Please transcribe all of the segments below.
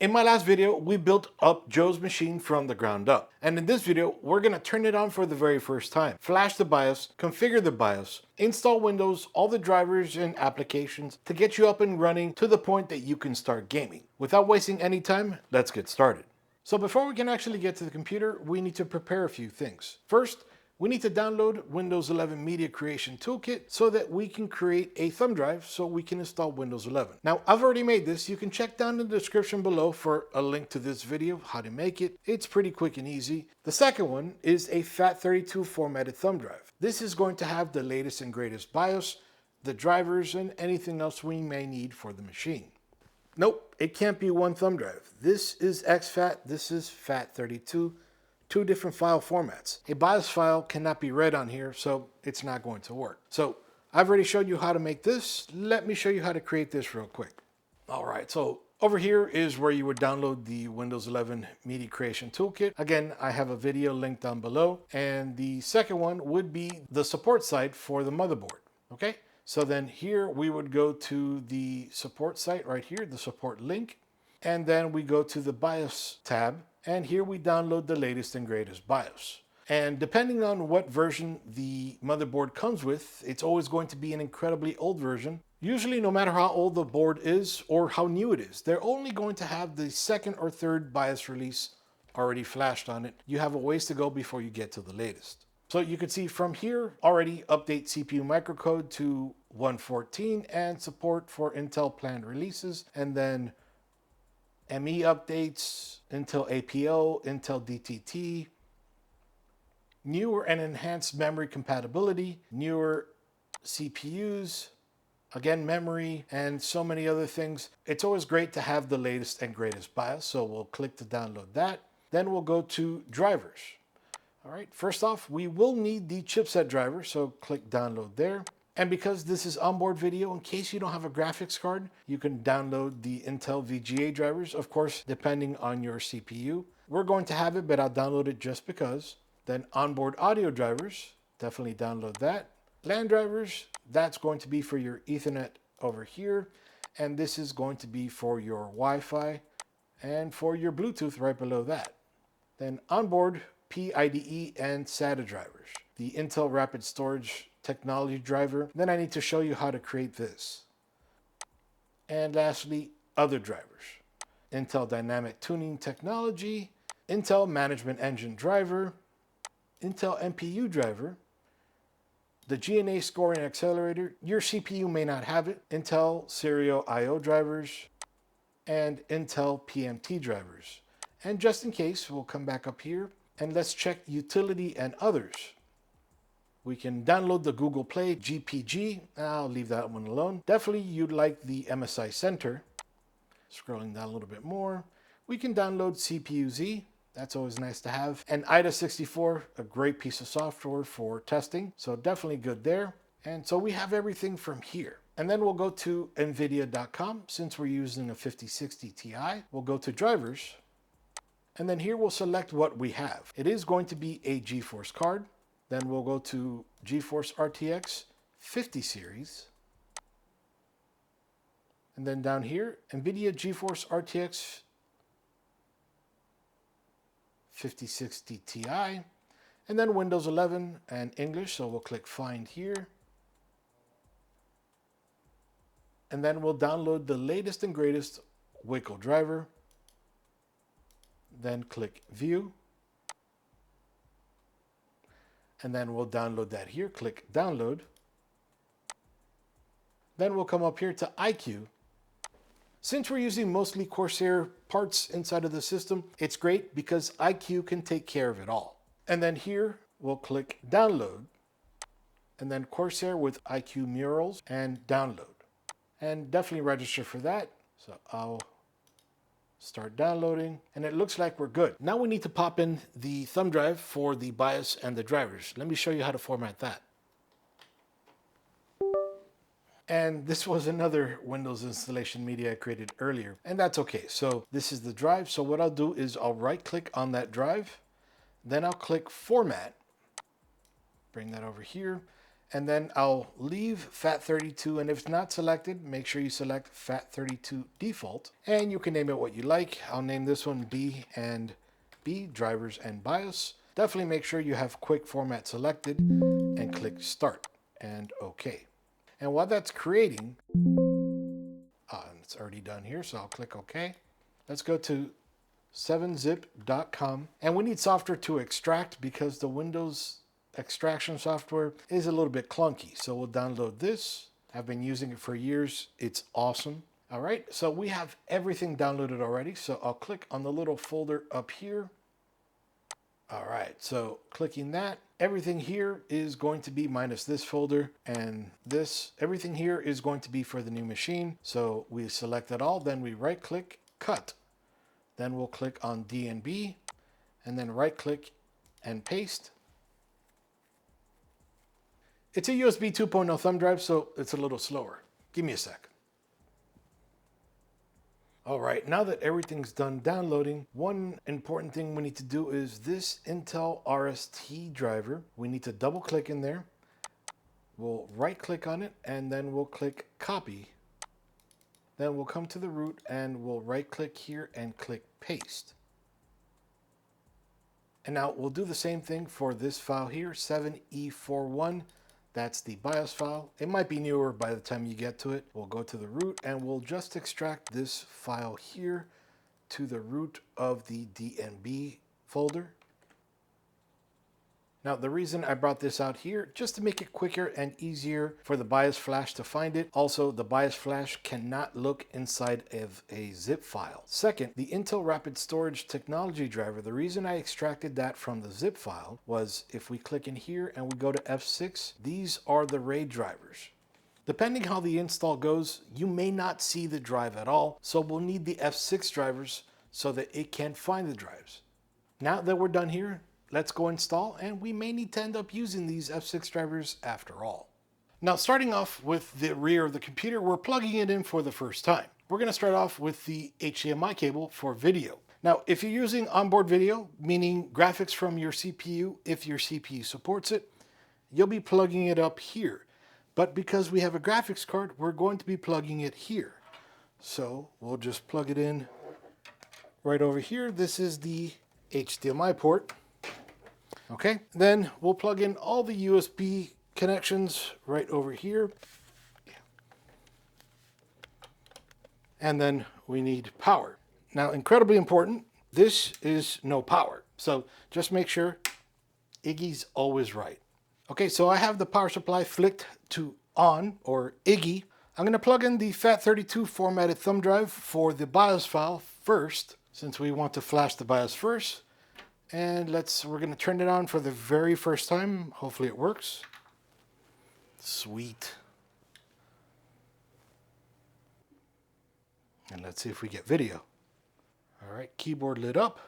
In my last video, we built up Joe's machine from the ground up. And in this video, we're gonna turn it on for the very first time. Flash the BIOS, configure the BIOS, install Windows, all the drivers and applications to get you up and running to the point that you can start gaming. Without wasting any time, let's get started. So before we can actually get to the computer, we need to prepare a few things. First, we need to download Windows 11 Media Creation Toolkit so that we can create a thumb drive so we can install Windows 11. Now, I've already made this. You can check down in the description below for a link to this video, how to make it. It's pretty quick and easy. The second one is a FAT32 formatted thumb drive. This is going to have the latest and greatest BIOS, the drivers, and anything else we may need for the machine. Nope, it can't be one thumb drive. This is exFAT, this is FAT32. Two different file formats. A BIOS file cannot be read on here, so it's not going to work. So I've already showed you how to make this. Let me show you how to create this real quick. All right, so over here is where you would download the Windows 11 Media Creation Toolkit. Again, I have a video linked down below. And the second one would be the support site for the motherboard, okay? So then here we would go to the support site right here, the support link. And then we go to the BIOS tab. And here we download the latest and greatest BIOS. And depending on what version the motherboard comes with, it's always going to be an incredibly old version. Usually, no matter how old the board is or how new it is, they're only going to have the second or third BIOS release already flashed on it. You have a ways to go before you get to the latest. So you can see from here, already update CPU microcode to 114 and support for Intel planned releases. And then ME updates, Intel APO, Intel DTT, newer and enhanced memory compatibility, newer CPUs, again, memory, and so many other things. It's always great to have the latest and greatest BIOS, so we'll click to download that. Then we'll go to drivers. All right, first off, we will need the chipset driver, so click download there. And because this is onboard video, in case you don't have a graphics card, you can download the Intel VGA drivers, of course, depending on your CPU. We're going to have it, but I'll download it just because. Then onboard audio drivers, definitely download that. LAN drivers, that's going to be for your Ethernet over here. And this is going to be for your Wi-Fi and for your Bluetooth right below that. Then onboard PIDE and SATA drivers. The Intel Rapid Storage Technology driver. Then I need to show you how to create this. And lastly, other drivers. Intel Dynamic Tuning Technology, Intel Management Engine driver, Intel NPU driver, the GNA Scoring Accelerator. Your CPU may not have it. Intel Serial I/O drivers, and Intel PMT drivers. And just in case, we'll come back up here and let's check Utility and Others. We can download the Google Play GPG. I'll leave that one alone. Definitely you'd like the MSI Center. Scrolling down a little bit more. We can download CPU-Z. That's always nice to have. And IDA64, a great piece of software for testing. So definitely good there. And so we have everything from here. And then we'll go to NVIDIA.com. Since we're using a 5060 Ti, we'll go to drivers. And then here we'll select what we have. It is going to be a GeForce card. Then we'll go to GeForce RTX 50 series. And then down here, NVIDIA GeForce RTX 5060 Ti. And then Windows 11 and English, so we'll click Find here. And then we'll download the latest and greatest WICO driver. Then click View. And then we'll download that here. Click Download. Then we'll come up here to iCUE. Since we're using mostly Corsair parts inside of the system, it's great because iCUE can take care of it all. And then here we'll click Download. And then Corsair with iCUE Murals and Download. And definitely register for that. So I'll start downloading, and it looks like we're good. Now we need to pop in the thumb drive for the BIOS and the drivers. Let me show you how to format that. And this was another Windows installation media I created earlier, and that's okay. So this is the drive. So what I'll do is I'll right click on that drive, then I'll click Format, bring that over here, And then I'll leave FAT32, and if it's not selected, make sure you select FAT32 default, and you can name it what you like. I'll name this one B and B, drivers and BIOS. Definitely make sure you have quick format selected and click start and OK. And while that's creating, it's already done here, so I'll click OK. Let's go to 7zip.com, and we need software to extract because the Windows extraction software is a little bit clunky. So we'll download this. I've been using it for years. It's awesome. All right, so we have everything downloaded already. So I'll click on the little folder up here. All right, so clicking that, everything here is going to be minus this folder, and this, everything here is going to be for the new machine. So we select it all, then we right click, cut. Then we'll click on DNB, and then right click and paste. It's a USB 2.0 thumb drive, so it's a little slower. Give me a sec. All right, now that everything's done downloading, one important thing we need to do is this Intel RST driver. We need to double click in there. We'll right click on it, and then we'll click copy. Then we'll come to the root and we'll right click here and click paste. And now we'll do the same thing for this file here, 7E41. That's the BIOS file. It might be newer by the time you get to it. We'll go to the root and we'll just extract this file here to the root of the DNB folder. Now, the reason I brought this out here, just to make it quicker and easier for the BIOS flash to find it. Also, the BIOS flash cannot look inside of a zip file. Second, the Intel Rapid Storage Technology driver, the reason I extracted that from the zip file was if we click in here and we go to F6, these are the RAID drivers. Depending how the install goes, you may not see the drive at all, so we'll need the F6 drivers so that it can find the drives. Now that we're done here, let's go install, and we may need to end up using these F6 drivers after all. Now, starting off with the rear of the computer, we're plugging it in for the first time. We're going to start off with the HDMI cable for video. Now, if you're using onboard video, meaning graphics from your CPU, if your CPU supports it, you'll be plugging it up here. But because we have a graphics card, we're going to be plugging it here. So we'll just plug it in right over here. This is the HDMI port. Okay, then we'll plug in all the USB connections right over here. And then we need power. Now, incredibly important, this is no power. So just make sure Iggy's always right. Okay, so I have the power supply flicked to on, or Iggy. I'm gonna plug in the FAT32 formatted thumb drive for the BIOS file first, since we want to flash the BIOS first. And we're gonna turn it on for the very first time. Hopefully it works. Sweet. And let's see if we get video. All right, keyboard lit up.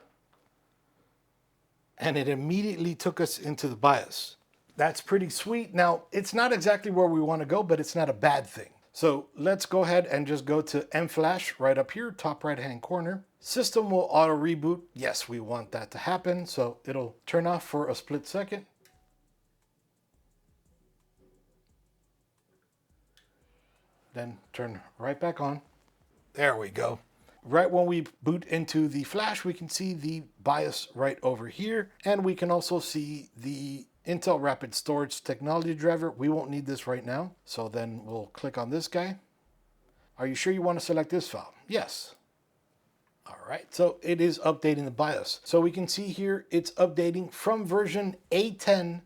And it immediately took us into the BIOS. That's pretty sweet. Now, it's not exactly where we want to go, but it's not a bad thing. So let's go ahead and just go to M-Flash right up here, top right-hand corner. System will auto reboot. Yes, we want that to happen. So it'll turn off for a split second. Then turn right back on. There we go. Right when we boot into the flash, we can see the BIOS right over here. And we can also see the Intel Rapid Storage Technology driver. We won't need this right now. So then we'll click on this guy. Are you sure you want to select this file? Yes. All right, so it is updating the BIOS. So we can see here it's updating from version A10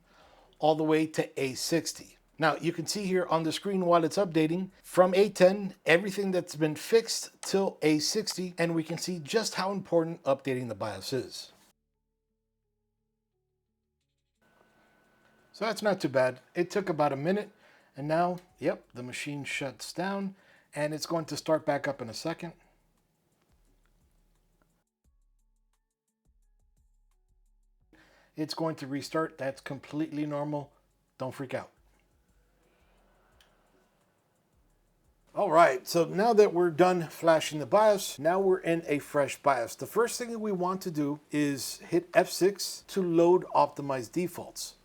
all the way to A60. Now you can see here on the screen while it's updating from A10, everything that's been fixed till A60, and we can see just how important updating the BIOS is. So that's not too bad. It took about a minute, and now, yep, the machine shuts down, and it's going to start back up in a second. It's going to restart. That's completely normal. Don't freak out. All right, so now that we're done flashing the BIOS, now we're in a fresh BIOS. The first thing that we want to do is hit F6 to load optimized defaults.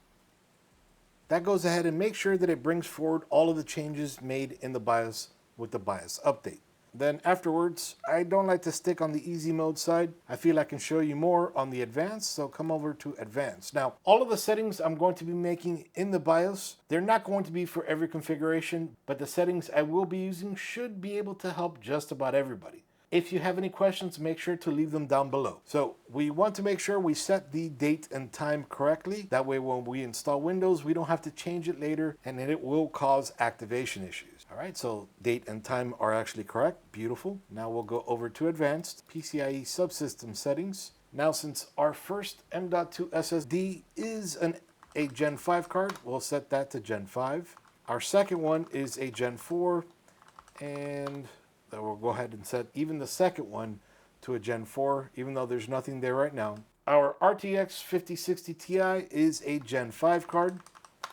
that goes ahead and makes sure that it brings forward all of the changes made in the BIOS with the BIOS update. Then afterwards, I don't like to stick on the easy mode side. I feel I can show you more on the advanced, so come over to advanced. Now, all of the settings I'm going to be making in the BIOS, they're not going to be for every configuration, but the settings I will be using should be able to help just about everybody. If you have any questions, make sure to leave them down below. So we want to make sure we set the date and time correctly. That way when we install Windows, we don't have to change it later and then it will cause activation issues. All right, so date and time are actually correct. Beautiful. Now we'll go over to advanced PCIe subsystem settings. Now since our first M.2 SSD is a Gen 5 card, we'll set that to Gen 5. Our second one is a Gen 4 and we'll go ahead and set even the second one to a Gen 4, even though there's nothing there right now. Our RTX 5060 Ti is a Gen 5 card,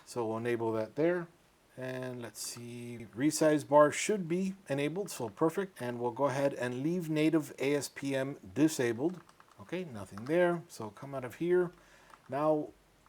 so we'll enable that there. And let's see, resize bar should be enabled, so perfect. And we'll go ahead and leave native ASPM disabled. Okay, nothing there, so come out of here. Now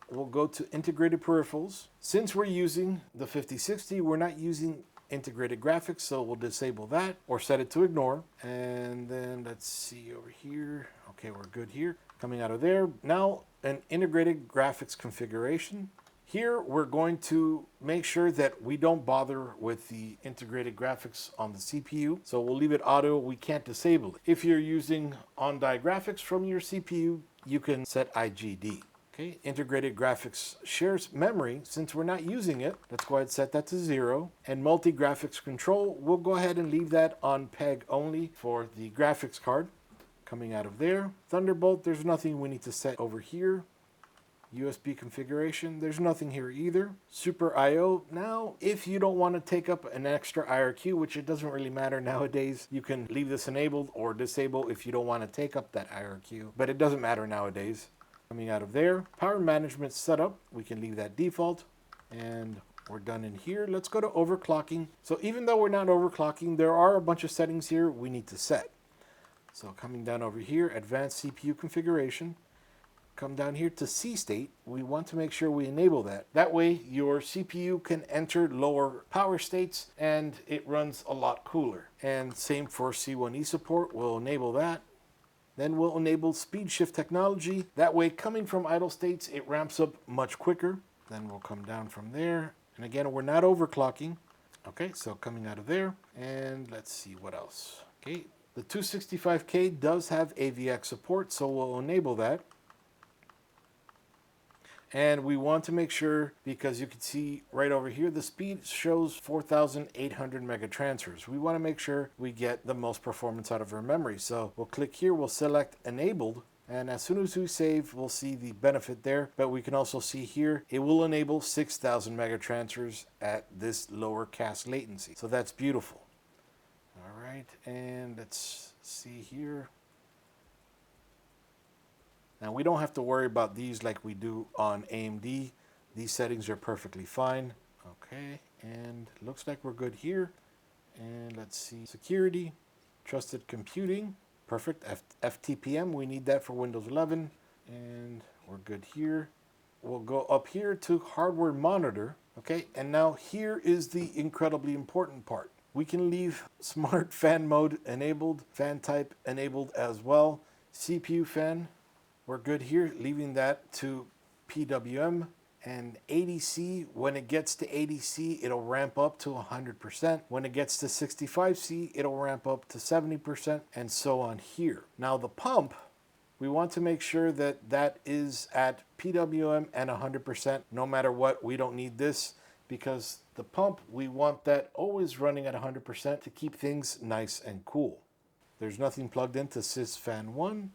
we'll go to integrated peripherals. Since we're using the 5060, we're not using integrated graphics, so we'll disable that or set it to ignore. And then let's see over here. Okay, we're good here. Coming out of there. Now an integrated graphics configuration. Here we're going to make sure that we don't bother with the integrated graphics on the CPU. So we'll leave it auto. We can't disable it. If you're using on-die graphics from your CPU, you can set IGD. Okay, integrated graphics shares memory. Since we're not using it, let's go ahead and set that to 0. And multi-graphics control, we'll go ahead and leave that on PEG only for the graphics card. Coming out of there. Thunderbolt, there's nothing we need to set over here. USB configuration, there's nothing here either. Super IO, now if you don't want to take up an extra IRQ, which it doesn't really matter nowadays, you can leave this enabled or disable if you don't want to take up that IRQ, but it doesn't matter nowadays. Coming out of there, power management setup, we can leave that default, and we're done in here. Let's go to overclocking. So even though we're not overclocking, there are a bunch of settings here we need to set. So coming down over here, advanced CPU configuration, come down here to C state, we want to make sure we enable that. That way your CPU can enter lower power states and it runs a lot cooler. And same for C1E support, we'll enable that. Then we'll enable speed shift technology. That way coming from idle states, it ramps up much quicker. Then we'll come down from there. And again, we're not overclocking. Okay, so coming out of there, and let's see what else. Okay, the 265K does have AVX support, so we'll enable that. And we want to make sure, because you can see right over here, the speed shows 4,800 megatransfers. We want to make sure we get the most performance out of our memory. So we'll click here, we'll select enabled, and as soon as we save, we'll see the benefit there. But we can also see here, it will enable 6,000 megatransfers at this lower cast latency. So that's beautiful. All right, and let's see here. Now we don't have to worry about these like we do on AMD. These settings are perfectly fine. Okay, and looks like we're good here. And let's see, security, trusted computing, perfect. FTPM, we need that for Windows 11. And we're good here. We'll go up here to hardware monitor. Okay, and now here is the incredibly important part. We can leave smart fan mode enabled, fan type enabled as well. CPU fan, we're good here, leaving that to PWM. And ADC, when it gets to ADC, it'll ramp up to 100%. When it gets to 65C, it'll ramp up to 70%, and so on here. Now the pump, we want to make sure that that is at PWM and 100%. No matter what, we don't need this, because the pump, we want that always running at 100% to keep things nice and cool. There's nothing plugged into sysfan 1.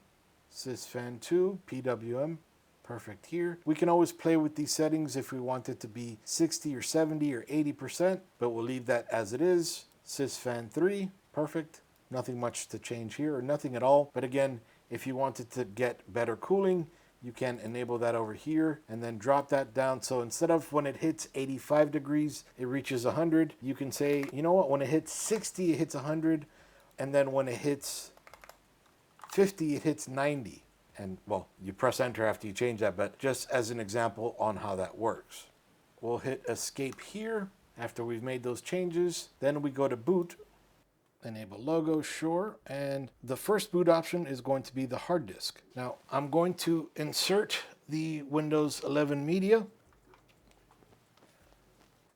Sysfan 2, PWM, perfect here. We can always play with these settings if we want it to be 60 or 70 or 80%, but we'll leave that as it is. Sysfan 3, perfect. Nothing much to change here, or nothing at all. But again, if you wanted to get better cooling, you can enable that over here and then drop that down. So instead of when it hits 85 degrees, it reaches 100, you can say, you know what, when it hits 60, it hits 100, and then when it hits 50, it hits 90. And well, you press enter after you change that, but just as an example on how that works. We'll hit escape here after we've made those changes. Then we go to boot, enable logo, sure. And the first boot option is going to be the hard disk. Now I'm going to insert the Windows 11 media.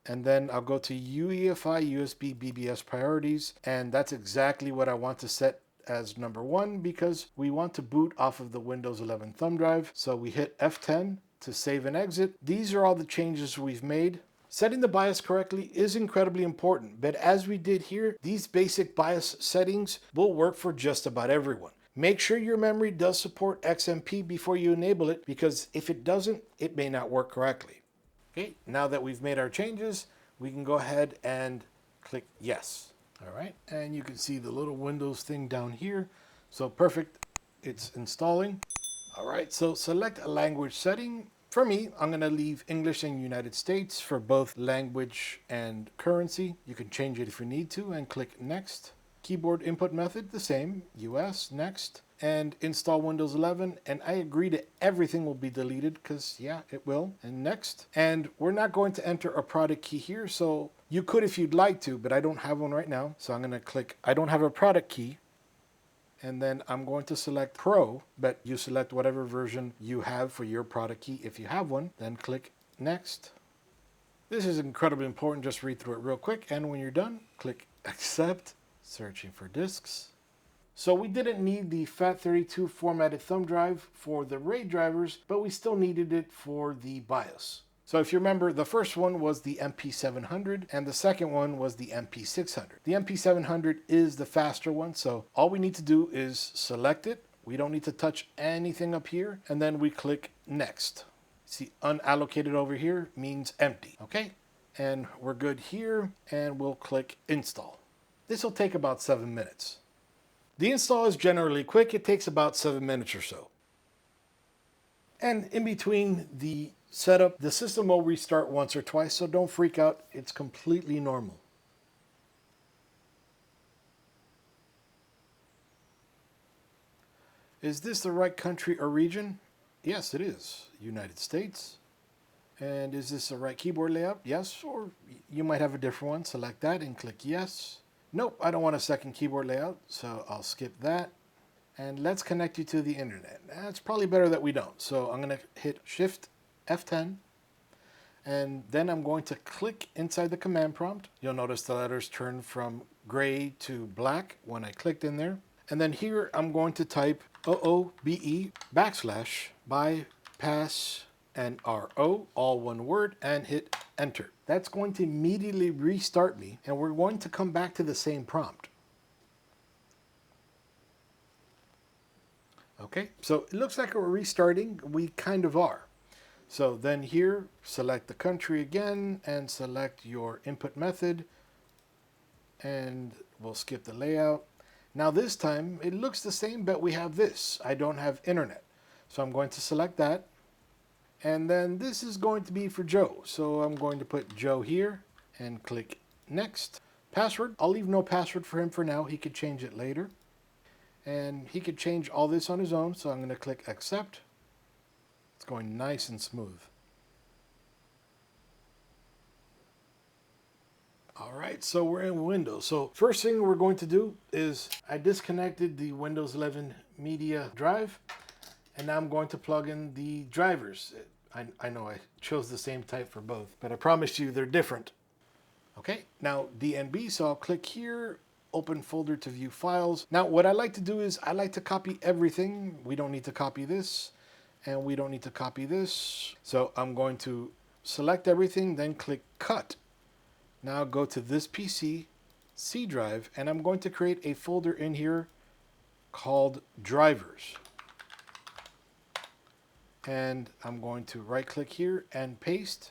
And then I'll go to UEFI USB BBS priorities. And that's exactly what I want to set as number 1 because we want to boot off of the Windows 11 thumb drive. So we hit F10 to save and exit. These are all the changes we've made. Setting the BIOS correctly is incredibly important, but as we did here, these basic BIOS settings will work for just about everyone. Make sure your memory does support XMP before you enable it, because if it doesn't, it may not work correctly. Okay, now that we've made our changes, we can go ahead and click yes. All right, and you can see the little Windows thing down here. So perfect, it's installing. All right, so select a language setting. For me, I'm going to leave English and United States for both language and currency. You can change it if you need to and click next. Keyboard input method, the same, US, next. And install Windows 11. And I agree that everything will be deleted because, yeah, it will. And next. And we're not going to enter a product key here. So you could if you'd like to, but I don't have one right now. So I'm going to click, I don't have a product key. And then I'm going to select Pro, but you select whatever version you have for your product key. If you have one, then click Next. This is incredibly important. Just read through it real quick. And when you're done, click Accept. Searching for disks. So we didn't need the FAT32 formatted thumb drive for the RAID drivers, but we still needed it for the BIOS. So if you remember, the first one was the MP700 and the second one was the MP600. The MP700 is the faster one, so all we need to do is select it. We don't need to touch anything up here, and then we click Next. See, unallocated over here means empty, okay? And we're good here, and we'll click Install. This will take about 7 minutes. The install is generally quick. It takes about 7 minutes or so. And in between the setup, the system will restart once or twice, so don't freak out. It's completely normal. Is this the right country or region? Yes, it is. United States. And is this the right keyboard layout? Yes, or you might have a different one. Select that and click yes. Nope, I don't want a second keyboard layout, so I'll skip that. And let's connect you to the internet. It's probably better that we don't. So I'm going to hit Shift F10. And then I'm going to click inside the command prompt. You'll notice the letters turn from gray to black when I clicked in there. And then here I'm going to type OOBE bypass and RO, all one word, and hit enter. That's going to immediately restart me, and we're going to come back to the same prompt. Okay, so it looks like we're restarting. We kind of are. So then here, select the country again and select your input method, and we'll skip the layout. Now this time it looks the same, but we have this. I don't have internet. So I'm going to select that. And then this is going to be for Joe. So I'm going to put Joe here and click next. Password, I'll leave no password for him for now. He could change it later. And he could change all this on his own. So I'm going to click accept. It's going nice and smooth. All right, so we're in Windows. So first thing we're going to do is I disconnected the Windows 11 media drive. And now I'm going to plug in the drivers. I know I chose the same type for both, but I promise you they're different. Okay, now DNB, so I'll click here, open folder to view files. Now what I like to do is I like to copy everything. We don't need to copy this, and we don't need to copy this. So I'm going to select everything, then click cut. Now go to this PC, C drive, and I'm going to create a folder in here called drivers. And I'm going to right click here and paste.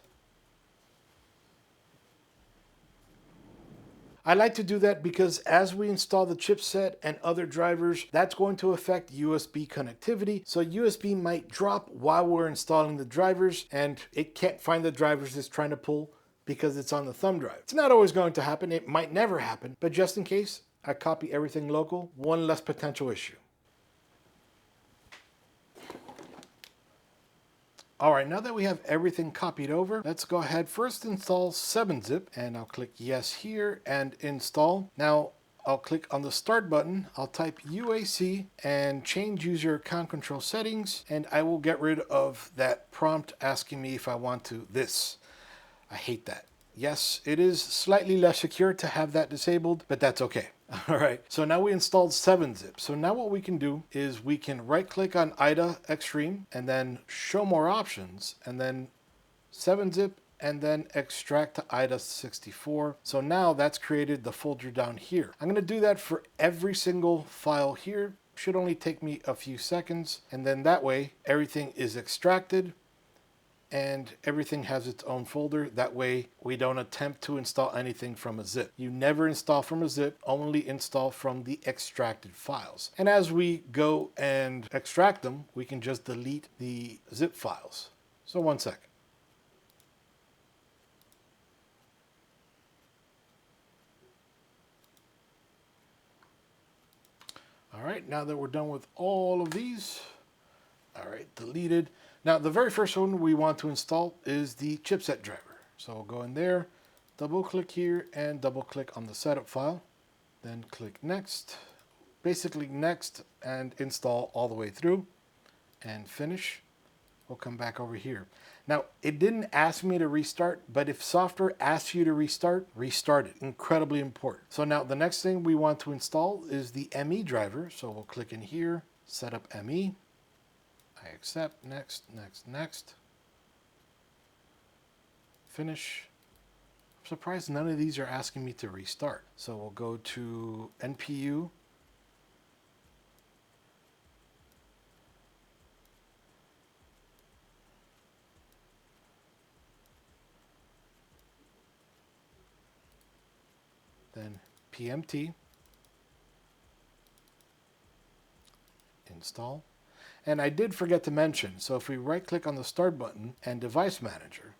I like to do that because as we install the chipset and other drivers, that's going to affect USB connectivity. So USB might drop while we're installing the drivers and it can't find the drivers it's trying to pull because it's on the thumb drive. It's not always going to happen. It might never happen, but just in case, I copy everything local, one less potential issue. All right, now that we have everything copied over, let's go ahead first install 7-zip, and I'll click yes here and install. Now I'll click on the start button, I'll type UAC and change user account control settings, and I will get rid of that prompt asking me if I want to this. I hate that. Yes, it is slightly less secure to have that disabled, but that's okay. All right, so now we installed 7-zip. So now what we can do is we can right click on IDA Extreme and then show more options and then 7-zip and then extract to IDA 64. So now that's created the folder down here. I'm gonna do that for every single file here. Should only take me a few seconds. And then that way everything is extracted and everything has its own folder. That way we don't attempt to install anything from a zip. You never install from a zip, only install from the extracted files. And as we go and extract them, we can just delete the zip files. So one second. All right, now that we're done with all of these, all right, deleted. Now, the very first one we want to install is the chipset driver. So we'll go in there, double click here and double click on the setup file, then click next, basically next and install all the way through and finish. We'll come back over here. Now, it didn't ask me to restart, but if software asks you to restart, restart it. Incredibly important. So now the next thing we want to install is the ME driver. So we'll click in here, set up ME. I accept, next, next, next. Finish. I'm surprised none of these are asking me to restart. So we'll go to NPU. Then PMT. Install. And I did forget to mention, so if we right click on the start button and device manager,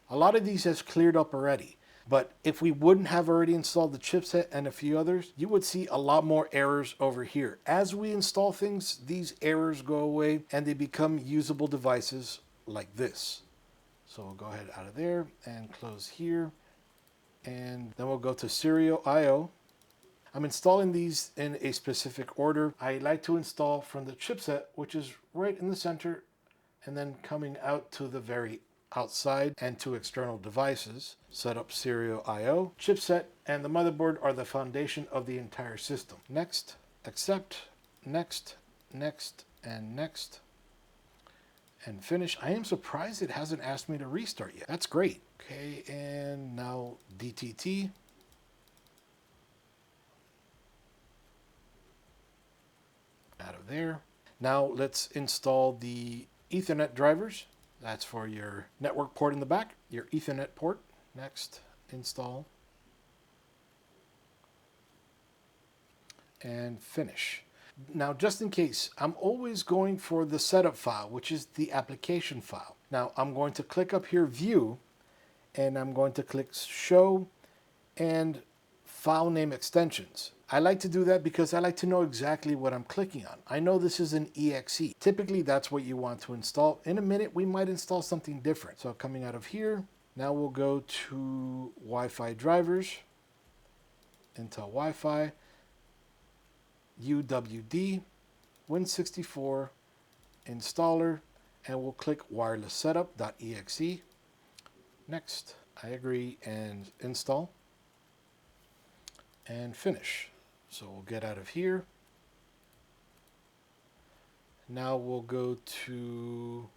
a lot of these has cleared up already. But if we wouldn't have already installed the chipset and a few others, you would see a lot more errors over here. As we install things, these errors go away and they become usable devices like this. So we'll go ahead out of there and close here. And then we'll go to Serial I/O. I'm installing these in a specific order. I like to install from the chipset, which is right in the center, and then coming out to the very outside and to external devices. Set up Serial I/O. Chipset and the motherboard are the foundation of the entire system. Next, accept, next, next, and next, and finish. I am surprised it hasn't asked me to restart yet. That's great. Okay, and now DTT. Out of there. Now let's install the Ethernet drivers. That's for your network port in the back, your Ethernet port. Next, install. And finish. Now, just in case, I'm always going for the setup file, which is the application file. Now, I'm going to click up here, View, and I'm going to click Show and File Name Extensions. I like to do that because I like to know exactly what I'm clicking on. I know this is an EXE. Typically, that's what you want to install. In a minute, we might install something different. So coming out of here, now we'll go to Wi-Fi drivers, Intel Wi-Fi, UWD, Win64, installer, and we'll click wireless setup.exe. Next, I agree and install and finish. So we'll get out of here. Now we'll go to,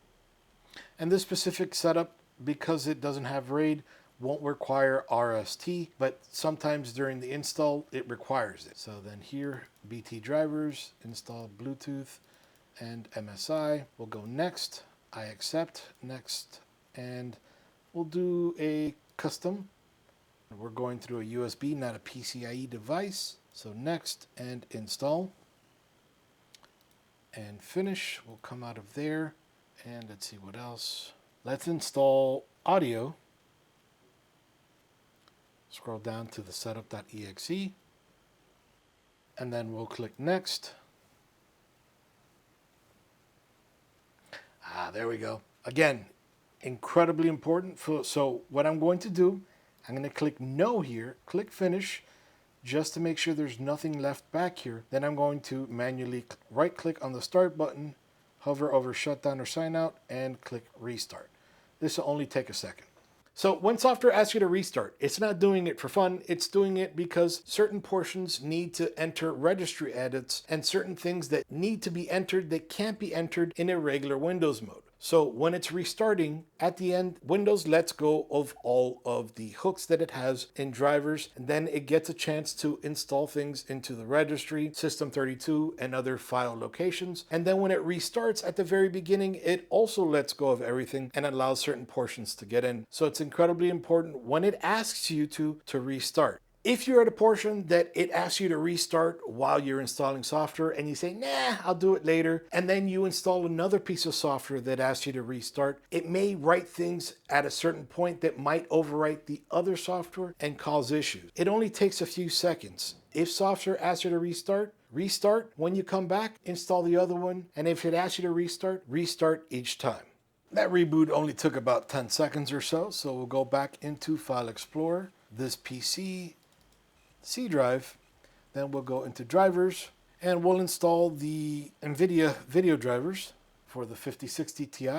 and this specific setup, because it doesn't have RAID, won't require RST, but sometimes during the install it requires it. So then here, BT drivers, install Bluetooth and MSI. We'll go next, I accept, next, and we'll do a custom. We're going through a USB, not a PCIe device. So next and install and finish. We'll come out of there and let's see what else. Let's install audio. Scroll down to the setup.exe and then we'll click next. There we go. Again, incredibly important. So what I'm going to do, I'm going to click no here, click finish, just to make sure there's nothing left back here. Then I'm going to manually right click on the start button, hover over shutdown or sign out, and click restart. This will only take a second. So when software asks you to restart, it's not doing it for fun, it's doing it because certain portions need to enter registry edits and certain things that need to be entered that can't be entered in a regular Windows mode. So when it's restarting, at the end, Windows lets go of all of the hooks that it has in drivers, and then it gets a chance to install things into the registry, System32, and other file locations. And then when it restarts at the very beginning, it also lets go of everything and allows certain portions to get in. So it's incredibly important when it asks you to restart. If you're at a portion that it asks you to restart while you're installing software and you say, nah, I'll do it later, and then you install another piece of software that asks you to restart, it may write things at a certain point that might overwrite the other software and cause issues. It only takes a few seconds. If software asks you to restart, when you come back, install the other one, and if it asks you to restart each time. That reboot only took about 10 seconds or so, so we'll go back into File Explorer, this PC, C drive, then we'll go into drivers and we'll install the NVIDIA video drivers for the 5060 Ti.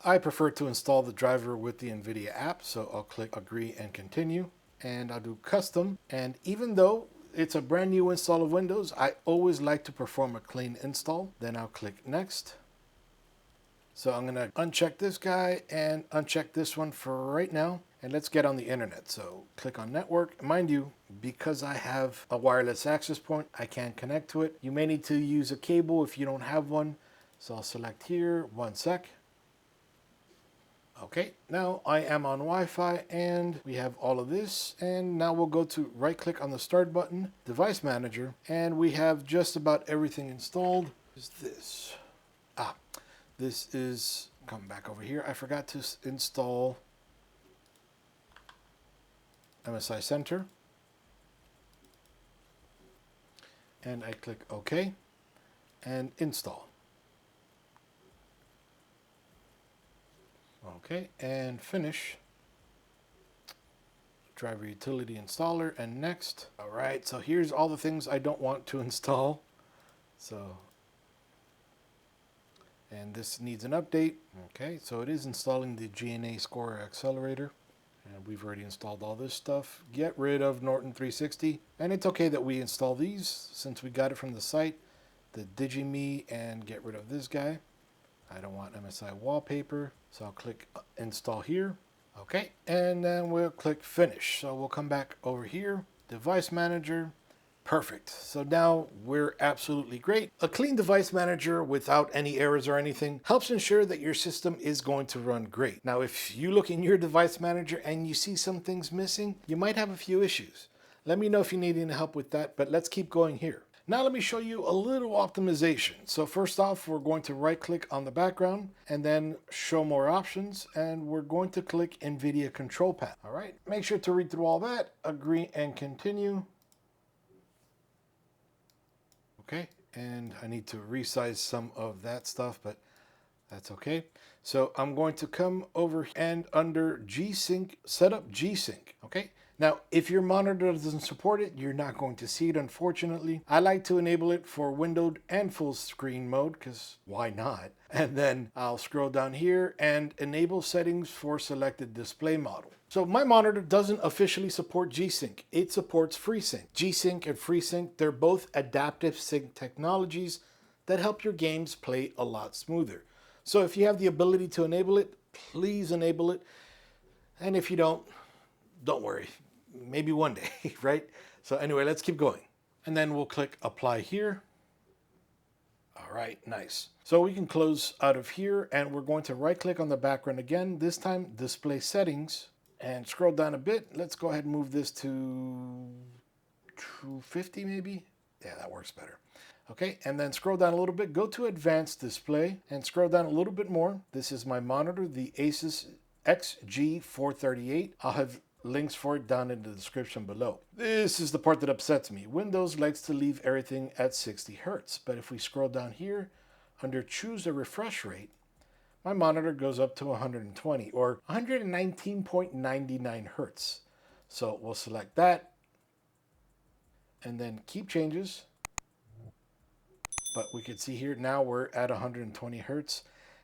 I prefer to install the driver with the NVIDIA app, so I'll click agree and continue, and I'll do custom. And even though it's a brand new install of Windows, I always like to perform a clean install. Then I'll click next. So I'm going to uncheck this guy and uncheck this one for right now. And let's get on the internet. So click on network. Mind you, because I have a wireless access point, I can't connect to it. You may need to use a cable if you don't have one. So I'll select here, 1 sec. Okay, now I am on Wi-Fi and we have all of this. And now we'll go to right click on the start button, device manager, and we have just about everything installed. Is this? This is, come back over here, I forgot to install MSI Center. And I click OK and install. Okay, and finish. Driver utility installer and next. All right, so here's all the things I don't want to install. So, and this needs an update. Okay, so it is installing the GNA Score Accelerator. And we've already installed all this stuff. Get rid of Norton 360. And it's okay that we install these since we got it from the site. The DigiMe, and get rid of this guy. I don't want MSI wallpaper. So I'll click install here. Okay, and then we'll click finish. So we'll come back over here, device manager. Perfect. So now we're absolutely great. A clean device manager without any errors or anything helps ensure that your system is going to run great. Now, if you look in your device manager and you see some things missing, you might have a few issues. Let me know if you need any help with that, but let's keep going here. Now let me show you a little optimization. So first off, we're going to right click on the background and then show more options, and we're going to click NVIDIA control panel. All right, make sure to read through all that, agree and continue. Okay, and I need to resize some of that stuff, but that's okay. So I'm going to come over and under G-Sync, set up G-Sync, okay? Now, if your monitor doesn't support it, you're not going to see it, unfortunately. I like to enable it for windowed and full screen mode, because why not? And then I'll scroll down here and enable settings for selected display model. So my monitor doesn't officially support G-Sync. It supports FreeSync. G-Sync and FreeSync, they're both adaptive sync technologies that help your games play a lot smoother. So if you have the ability to enable it, please enable it. And if you don't worry. Maybe one day, right? So anyway, let's keep going. And then we'll click apply here. All right, nice. So we can close out of here and we're going to right click on the background again, this time display settings, and scroll down a bit. Let's go ahead and move this to 250 maybe. Yeah, that works better. Okay, and then scroll down a little bit, go to advanced display and scroll down a little bit more. This is my monitor, the Asus XG438. I'll have links for it down in the description below. This is the part that upsets me. Windows likes to leave everything at 60 Hertz, but if we scroll down here under choose a refresh rate, my monitor goes up to 120 or 119.99 Hertz. So we'll select that and then keep changes. But we can see here now we're at 120 Hertz.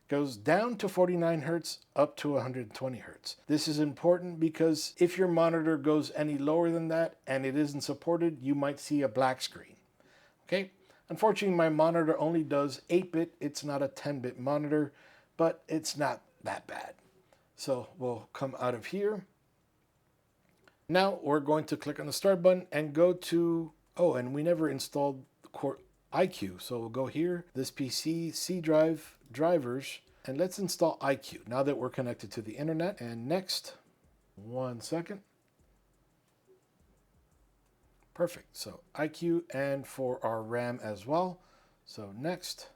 Goes down to 49 Hertz, up to 120 Hertz. This is important because if your monitor goes any lower than that and it isn't supported, you might see a black screen. Okay? Unfortunately, my monitor only does 8-bit. It's not a 10-bit monitor, but it's not that bad. So we'll come out of here. Now we're going to click on the start button and go to, oh, and we never installed the iCUE. So we'll go here, this PC, C drive, drivers, and let's install iCUE now that we're connected to the internet. And next, 1 second. Perfect. So iCUE and for our RAM as well. So next.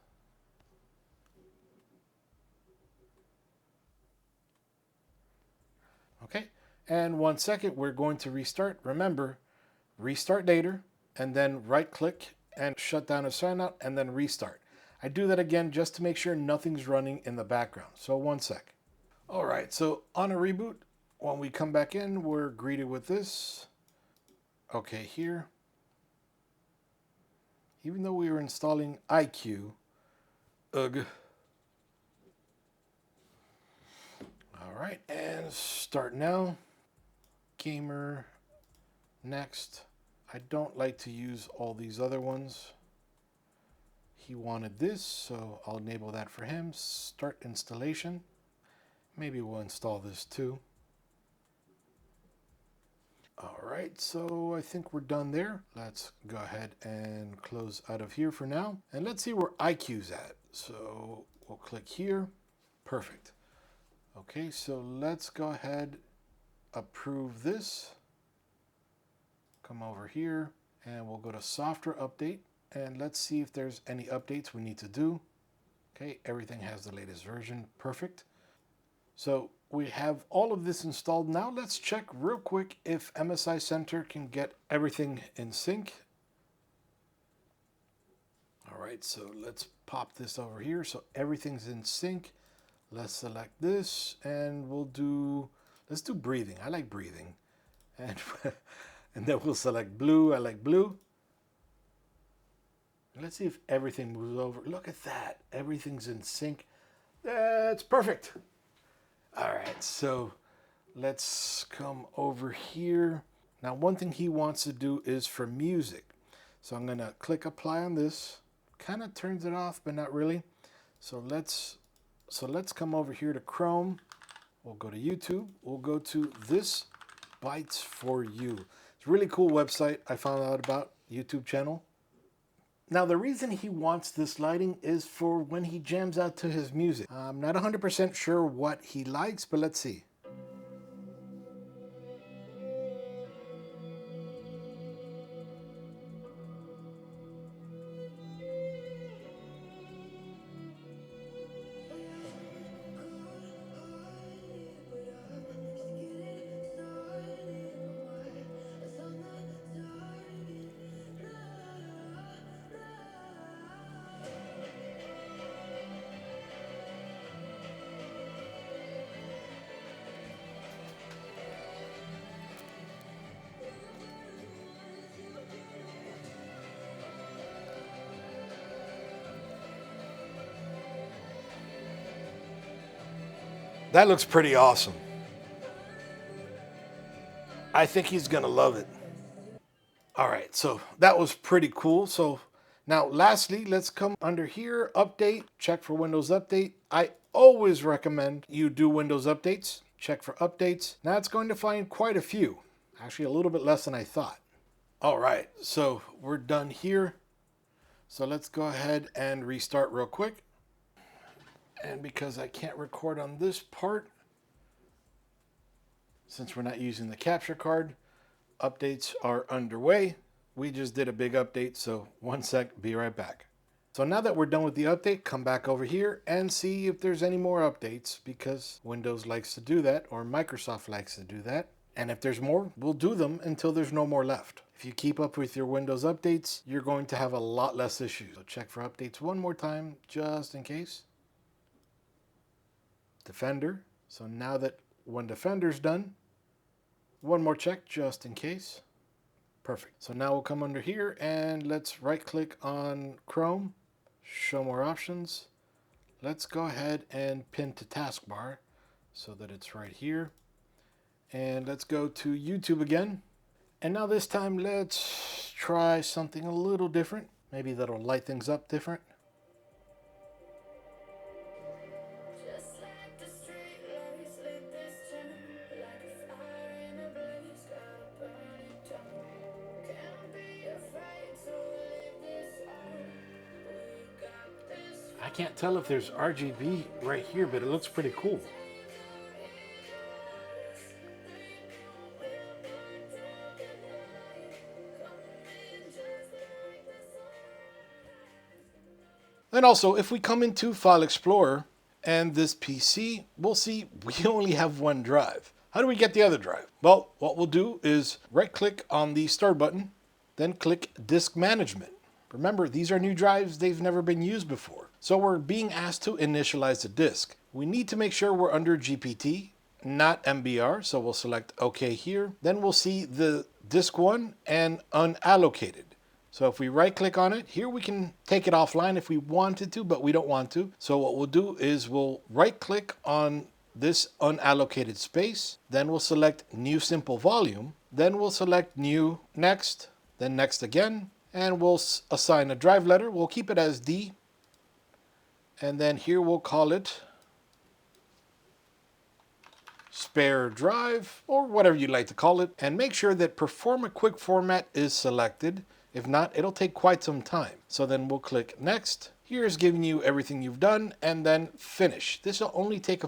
Okay. And 1 second, we're going to restart. Remember, restart data and then right click and shut down a sign out and then restart. I do that again just to make sure nothing's running in the background. So 1 sec. All right, so on a reboot, when we come back in, we're greeted with this. Okay, here. Even though we were installing iCUE, ugh. All right, and start now. Gamer, next. I don't like to use all these other ones. He wanted this, so I'll enable that for him. Start installation. Maybe we'll install this too. All right, so I think we're done there. Let's go ahead and close out of here for now. And let's see where iCUE's at. So we'll click here. Perfect. Okay, so let's go ahead, approve this. Come over here and we'll go to software update. And let's see if there's any updates we need to do. Okay, everything has the latest version. Perfect. So we have all of this installed. Now let's check real quick if MSI Center can get everything in sync. All right, so let's pop this over here. So everything's in sync. Let's select this and let's do breathing. I like breathing. And, and then we'll select blue. I like blue. Let's see if everything moves over. Look at that. Everything's in sync. That's perfect. All right, so let's come over here. Now, one thing he wants to do is for music. So I'm going to click apply on this. Kind of turns it off, but not really. So let's come over here to Chrome. We'll go to YouTube. We'll go to ThisBytesForYou. It's a really cool website I found out about, YouTube channel. Now, the reason he wants this lighting is for when he jams out to his music. I'm not 100% sure what he likes, but let's see. That looks pretty awesome. I think he's gonna love it. All right, so that was pretty cool. So now lastly, let's come under here, update, check for Windows Update. I always recommend you do Windows updates, check for updates. Now it's going to find quite a few, actually a little bit less than I thought. All right, so we're done here. So let's go ahead and restart real quick. And because I can't record on this part, since we're not using the capture card, updates are underway. We just did a big update, so 1 sec, be right back. So now that we're done with the update, come back over here and see if there's any more updates, because Windows likes to do that, or Microsoft likes to do that. And if there's more, we'll do them until there's no more left. If you keep up with your Windows updates, you're going to have a lot less issues. So check for updates one more time, just in case. Defender. So now that when Defender's done, one more check just in case. Perfect. So now we'll come under here and let's right click on Chrome, show more options. Let's go ahead and pin to taskbar so that it's right here. And let's go to YouTube again. And now this time let's try something a little different. Maybe that'll light things up different. I can't tell if there's RGB right here, but it looks pretty cool. And also, if we come into File Explorer and this PC, we'll see we only have one drive. How do we get the other drive? Well, what we'll do is right-click on the Start button, then click Disk Management. Remember, these are new drives, they've never been used before. So we're being asked to initialize the disk. We need to make sure we're under GPT, not MBR, so we'll select OK here. Then we'll see the disk 1 and unallocated. So if we right click on it, here we can take it offline if we wanted to, but we don't want to. So what we'll do is we'll right click on this unallocated space, then we'll select New Simple Volume, then we'll select New, Next, then Next again, and we'll assign a drive letter. We'll keep it as D, and then here we'll call it spare drive, or whatever you'd like to call it, and make sure that Perform a Quick Format is selected. If not, it'll take quite some time. So then we'll click Next. Here's giving you everything you've done, and then Finish. This will only take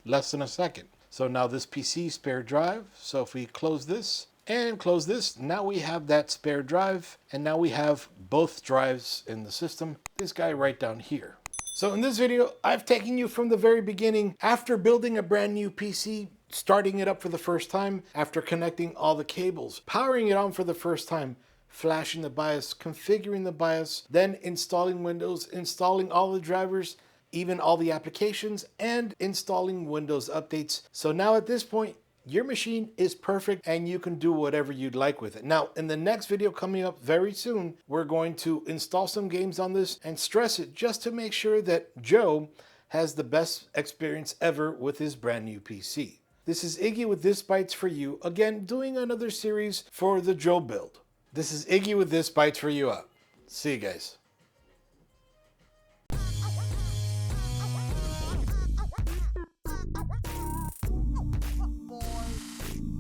less than a second. So now this PC spare drive. So if we close this and close this, now we have that spare drive, and now we have both drives in the system. This guy right down here. So in this video, I've taken you from the very beginning, after building a brand new PC, starting it up for the first time, after connecting all the cables, powering it on for the first time, flashing the BIOS, configuring the BIOS, then installing Windows, installing all the drivers, even all the applications, and installing Windows updates. So now at this point, your machine is perfect and you can do whatever you'd like with it. Now, in the next video coming up very soon, we're going to install some games on this and stress it just to make sure that Joe has the best experience ever with his brand new PC. This is Iggy with ThisBytesForYou, again doing another series for the Joe build. This is Iggy with ThisBytesForYou out. See you guys.